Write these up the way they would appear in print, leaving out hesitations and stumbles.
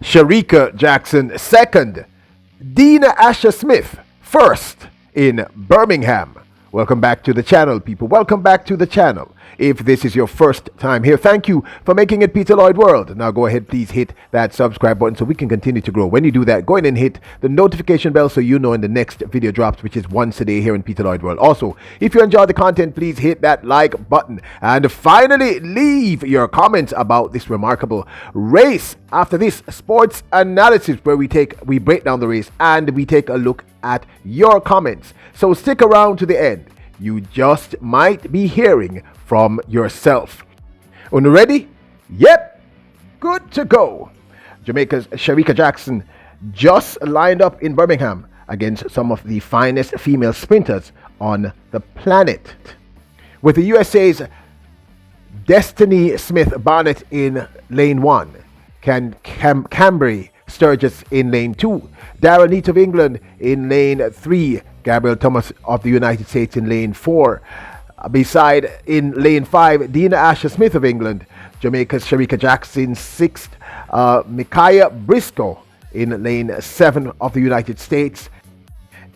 Shericka Jackson second, Dina Smith first in Birmingham. Welcome back to the channel, people. Welcome back to the channel. If this is your first time here, thank you for making it Peter Lloyd World. Now go ahead, please hit that subscribe button so we can continue to grow. When you do that, go ahead and hit the notification bell so you know when the next video drops, which is once a day here in Peter Lloyd World. Also, if you enjoy the content, please hit that like button. And finally, leave your comments about this remarkable race. After this sports analysis where we break down the race and we take a look at your comments. So stick around to the end. You just might be hearing from yourself. Are you ready? Yep, good to go. Jamaica's Shericka Jackson just lined up in Birmingham against some of the finest female sprinters on the planet. With the USA's Destiny Smith Barnett in lane 1, Cambry Sturgis in lane 2, Darren Neat of England in lane 3, Gabriel Thomas of the United States in lane 4. Beside in lane 5, Dina Smith of England, Jamaica's Shericka Jackson 6th, Micaiah Briscoe in lane 7 of the United States,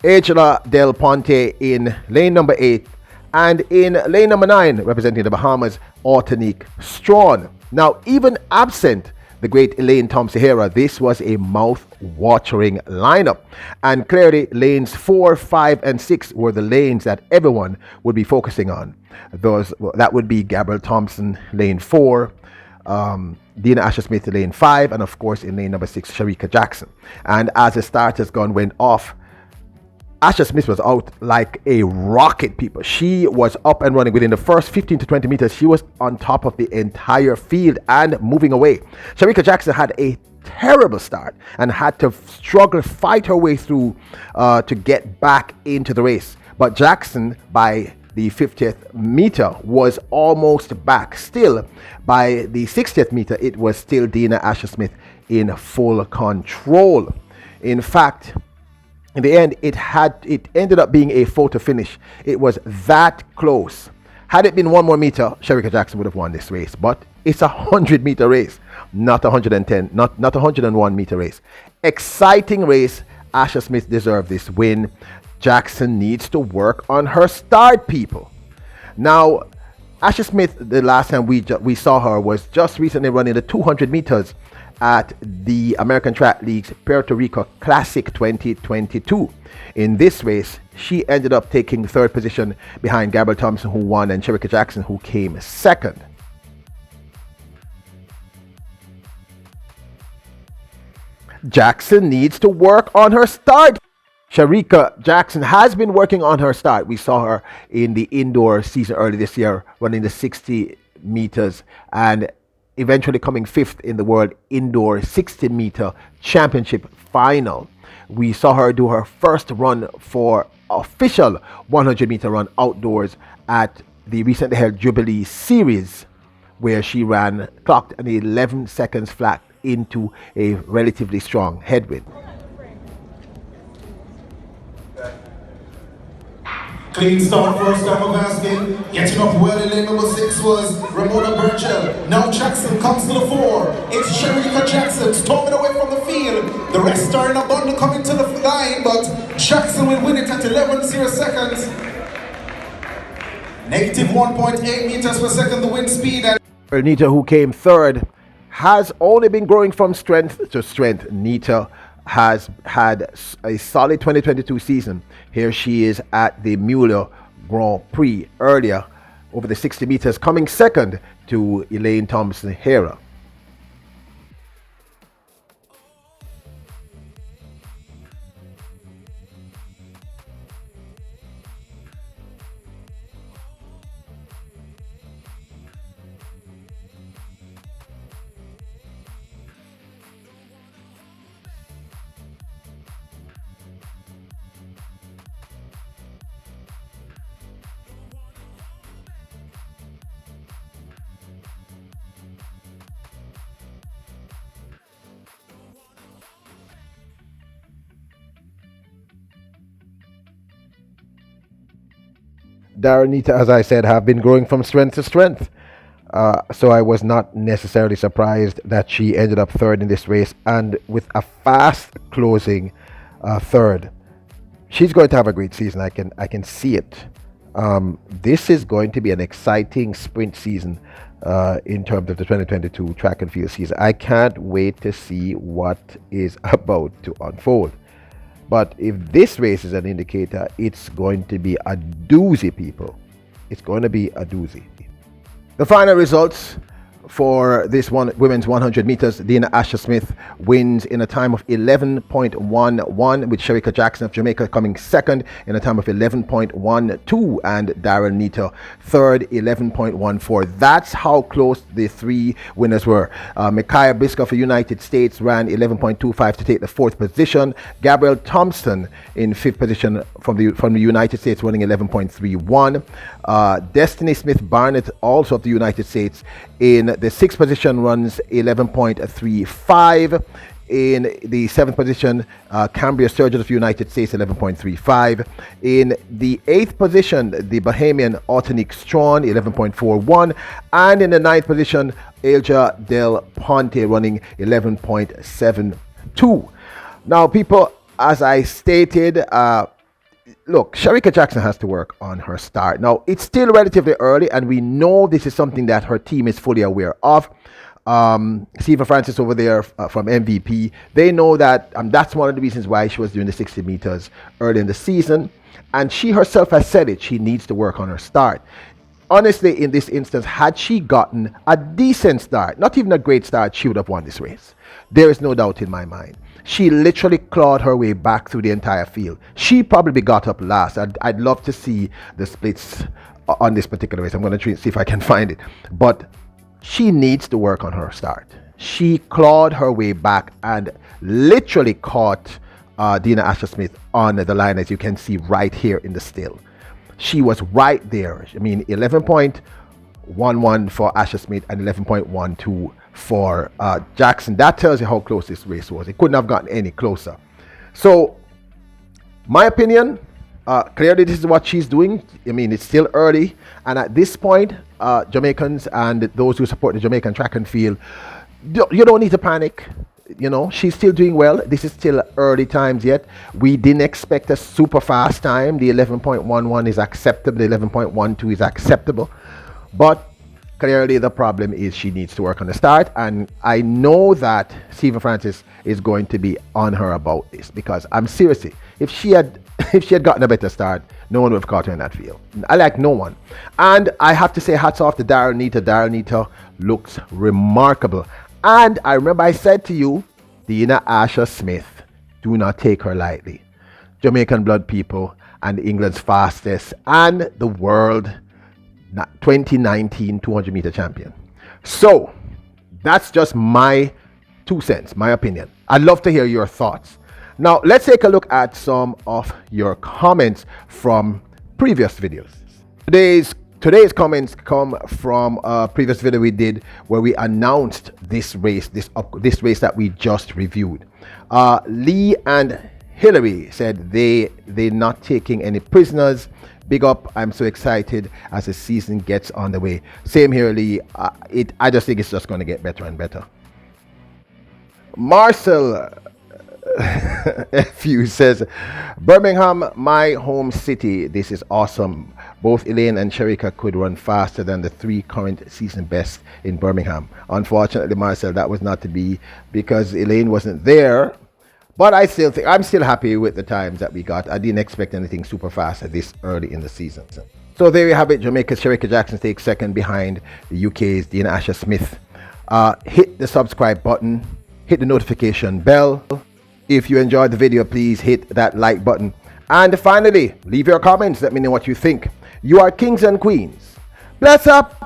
Angela Del Ponte in lane number 8, and in lane number 9, representing the Bahamas, Ortonique Strawn. Now, even absent the great Elaine Thompson-Hera, this was a mouth-watering lineup. And clearly, lanes 4, 5, and 6 were the lanes that everyone would be focusing on. That would be Gabriel Thompson, lane 4, Dina Smith, lane 5, and of course, in lane number 6, Shericka Jackson. And as the starters gun went off, Asha Smith was out like a rocket, people. She was up and running within the first 15 to 20 meters. She was on top of the entire field and moving away. Shericka Jackson had a terrible start and had to struggle, fight her way through to get back into the race. But Jackson, by the 50th meter, was almost back. Still, by the 60th meter, it was still Dina Smith in full control. In fact, in the end, it ended up being a photo finish. It was that close. Had it been one more meter, Shericka Jackson would have won this race. But it's a 100-meter race, not 110, not a 101-meter race. Exciting race. Asha Smith deserved this win. Jackson needs to work on her start, people. Now, Asha Smith, the last time we saw her was just recently running the 200 meters at the American Track League's Puerto Rico Classic 2022. In this race, she ended up taking third position behind Gabriel Thompson, who won, and Shericka Jackson, who came second. Jackson needs to work on her start. Shericka Jackson has been working on her start. We saw her in the indoor season early this year, running the 60 meters and eventually coming 5th in the world indoor 60-meter championship final. We saw her do her first run for official 100-meter run outdoors at the recently held Jubilee Series, where she clocked an 11 seconds flat into a relatively strong headwind. Clean start, first time of asking. Getting up well in lane number 6 was Ramona Burchell. Now Jackson comes to the fore. It's Shericka Jackson storming away from the field. The rest are in a bundle coming to the line, but Jackson will win it at 11.0 seconds. Negative 1.8 meters per second the wind speed. And Nita, who came third, has only been growing from strength to strength. Nita has had a solid 2022 season. Here she is at the Mueller Grand Prix earlier over the 60 meters, coming second to Elaine Thompson-Hera. Darren Neat, as I said, have been growing from strength to strength. So I was not necessarily surprised that she ended up third in this race, and with a fast closing third. She's going to have a great season. I can see it. This is going to be an exciting sprint season in terms of the 2022 track and field season. I can't wait to see what is about to unfold. But if this race is an indicator, it's going to be a doozy, people. It's going to be a doozy. The final results for this women's 100 meters, Dina Asher-Smith wins in a time of 11.11, with Shericka Jackson of Jamaica coming second in a time of 11.12, and Darren Neto third, 11.14. That's how close the three winners were. Micaiah Biscoe of the United States ran 11.25 to take the fourth position. Gabrielle Thompson in fifth position from the United States, running 11.31. Destiny Smith Barnett, also of the United States, in the sixth position, runs 11.35. In the seventh position, Cambria Sturgeon of the United States, 11.35. In the eighth position, the Bahamian Autanique Strawn, 11.41. And in the ninth position, Elja Del Ponte, running 11.72. Now, people, as I stated, look, Shericka Jackson has to work on her start. Now, it's still relatively early, and we know this is something that her team is fully aware of. Stephen Francis over there from MVP, they know that that's one of the reasons why she was doing the 60 meters early in the season. And she herself has said it. She needs to work on her start. Honestly, in this instance, had she gotten a decent start, not even a great start, she would have won this race. There is no doubt in my mind. She literally clawed her way back through the entire field. She probably got up last. I'd love to see the splits on this particular race. I'm going to see if I can find it. But she needs to work on her start. She clawed her way back and literally caught Dina Asher-Smith on the line, as you can see right here in the still. She was right there. I mean, 11.11 for Asher-Smith and 11.12 for Jackson. That tells you how close this race was. It couldn't have gotten any closer. So, my opinion, clearly this is what she's doing. I mean, it's still early, and at this point, Jamaicans and those who support the Jamaican track and field, you don't need to panic. You know, she's still doing well. This is still early times yet. We didn't expect a super fast time. The 11.11 is acceptable. The 11.12 is acceptable. But clearly the problem is she needs to work on the start. And I know that Stephen Francis is going to be on her about this, because I'm seriously, if she had gotten a better start, no one would have caught her in that field. I like no one. And I have to say hats off to Darren Neto. Darren Neto looks remarkable. And I remember I said to you, Dina Asher-Smith, do not take her lightly. Jamaican blood, people, and England's fastest and the world 2019 200 meter champion. So that's just my 2 cents, my opinion. I'd love to hear your thoughts. Now let's take a look at some of your comments from previous videos. Today's comments come from a previous video we did where we announced this race race that we just reviewed. Lee and Hillary said they're not taking any prisoners. Big up, I'm so excited as the season gets on the way. Same here, Lee. I just think it's just going to get better and better. Marcel Few says, Birmingham, my home city. This is awesome. Both Elaine and Shericka could run faster than the 3 current season bests in Birmingham. Unfortunately, Marcel, that was not to be because Elaine wasn't there. But I'm still happy with the times that we got. I didn't expect anything super fast at this early in the season. So there you have it. Jamaica's Shericka Jackson takes second behind the UK's Dina Asher-Smith. Hit the subscribe button. Hit the notification bell. If you enjoyed the video, please hit that like button. And finally, leave your comments. Let me know what you think. You are kings and queens. Bless up.